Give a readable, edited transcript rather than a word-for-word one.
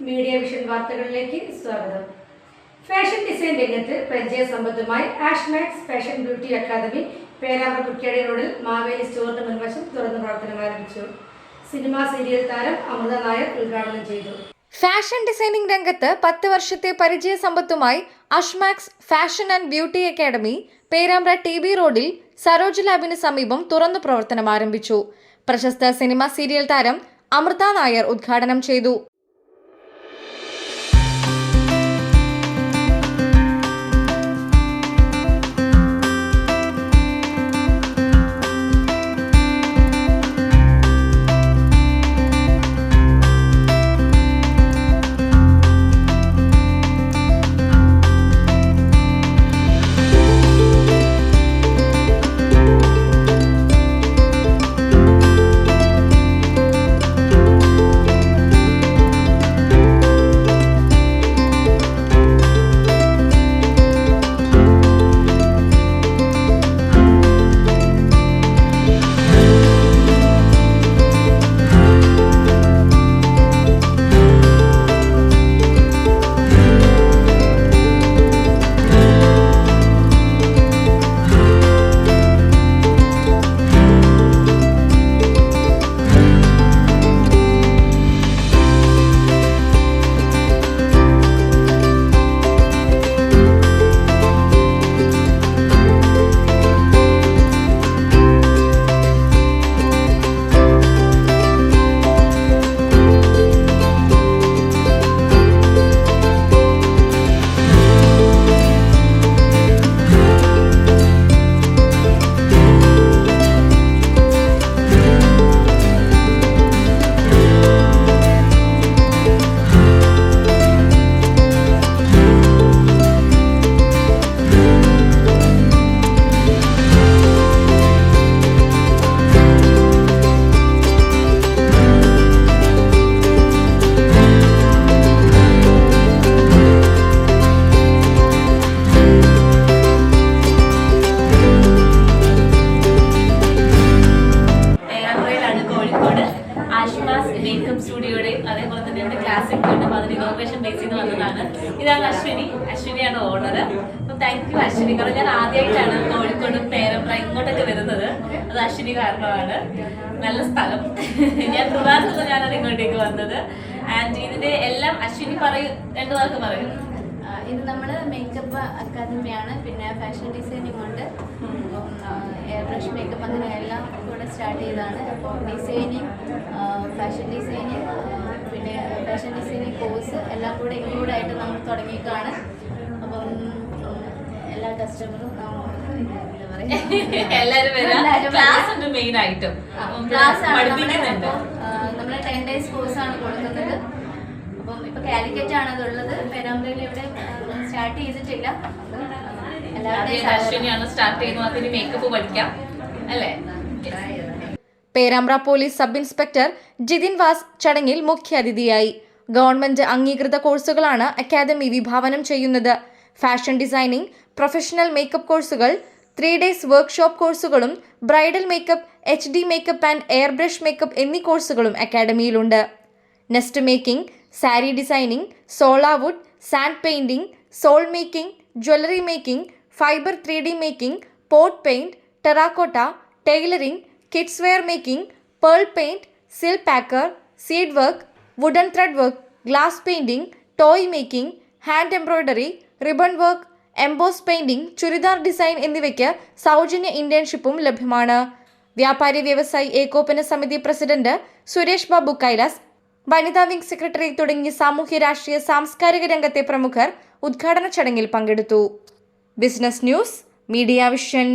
Media vision വാർത്തകളിലേക്ക് സ്വാഗതം. Fashion design രംഗത്ത് പരിചയസമ്പത്തുമായി Ashmax fashion beauty academy Perambra Kuttiadi റോഡിൽ മാവേലി സ്റ്റോറിന് മുൻവശം തുറന്ന് പ്രവർത്തനം ആരംഭിച്ചു. സിനിമാ സീരിയൽ താരം അമൃത നായർ ഉദ്ഘാടനം ചെയ്തു. ഫാഷൻ ഡിസൈനിംഗ് രംഗത്ത് 10 വർഷത്തെ പരിചയസമ്പത്തുമായി Ashmax fashion and beauty academy Perambra TB റോഡിൽ സരോജ് ലാബിന് സമീപം തുറന്നു പ്രവർത്തനം ആരംഭിച്ചു. പ്രശസ്ത സിനിമാ സീരിയൽ താരം അമൃത നായർ ഉദ്ഘാടനം ചെയ്തു. മേക്കപ്പ് സ്റ്റുഡിയോയുടെ അതേപോലെ തന്നെ ഇവിടെ ക്ലാസിക് ഉണ്ട്. അപ്പോൾ അതിന് ഇന്നോവേഷൻ ബേസ് ചെയ്ത് വന്നതാണ്. ഇതാണ് അശ്വിനിയാണ് ഓണർ. അപ്പം താങ്ക് യു അശ്വിനി. കാരണം ഞാൻ ആദ്യമായിട്ടാണ് കോഴിക്കോട് പേരമ്പ്ര ഇങ്ങോട്ടൊക്കെ വരുന്നത്. അത് അശ്വിനി കാരണമാണ്. നല്ല സ്ഥലം. ഞാൻ ട്രിവാൻഡ്രത്ത് ഞാനാണ് ഇങ്ങോട്ടേക്ക് വന്നത്. ആൻഡ് ഇതിന്റെ എല്ലാം അശ്വിനി പറയും, 2 വാക്ക് പറയും. ഇത് നമ്മൾ മേക്കപ്പ് അക്കാദമിയാണ്. പിന്നെ ഫാഷൻ ഡിസൈനിങ് ഉണ്ട്, എയർ ബ്രഷ് മേക്കപ്പ്, അങ്ങനെ എല്ലാം കൂടെ സ്റ്റാർട്ട് ചെയ്തതാണ്. അപ്പോൾ ഡിസൈനിങ്, ഫാഷൻ ഡിസൈനിങ്, പിന്നെ ഫാഷൻ ഡിസൈനിങ് കോഴ്സ് എല്ലാം കൂടെ ഇൻക്ലൂഡ് ആയിട്ട് നമ്മൾ തുടങ്ങിയിട്ടാണ്. അപ്പം എല്ലാ കസ്റ്റമറും നമ്മൾ 10 ഡേയ്സ് കോഴ്സാണ് കൊടുക്കുന്നത്. അപ്പം ഇപ്പൊ കാലിക്കറ്റ് ആണ് അതുള്ളത്. പേരാമ്പ്രയിൽ ഇവിടെ സ്റ്റാർട്ട് ചെയ്തിട്ടില്ല. Perambra police sub inspector Jithin was ചടങ്ങിൽ മുഖ്യാതിഥിയായി. ഗവൺമെന്റ് അംഗീകൃത കോഴ്സുകളാണ് അക്കാദമി വിഭാവനം ചെയ്യുന്നത്. ഫാഷൻ ഡിസൈനിംഗ്, പ്രൊഫഷണൽ മേക്കപ്പ് കോഴ്സുകൾ, 3 ഡേയ്സ് വർക്ക്ഷോപ്പ് കോഴ്സുകളും, bridal makeup, HD makeup and airbrush makeup എന്നീ കോഴ്സുകളും അക്കാദമിയിലുണ്ട്. Nest making, sari designing, sola wood, sand painting, sole making, jewellery making, fibre 3D making, pot paint, terracotta, tailoring, kids wear making, pearl paint, സിൽ പാക്കർ, seed work, wooden thread work, glass painting, toy making, hand embroidery, ribbon work, emboss painting, churidar design എന്നിവയ്ക്ക് സൗജന്യ ഇന്റേൺഷിപ്പും ലഭ്യമാണ്. വ്യാപാരി വ്യവസായി ഏകോപന സമിതി president Suresh Babu Kailas, വനിതാ വിംഗ് സെക്രട്ടറി തുടങ്ങി സാമൂഹ്യ രാഷ്ട്രീയ സാംസ്കാരിക രംഗത്തെ പ്രമുഖർ ഉദ്ഘാടന ചടങ്ങിൽ പങ്കെടുത്തു. Business news, media vision.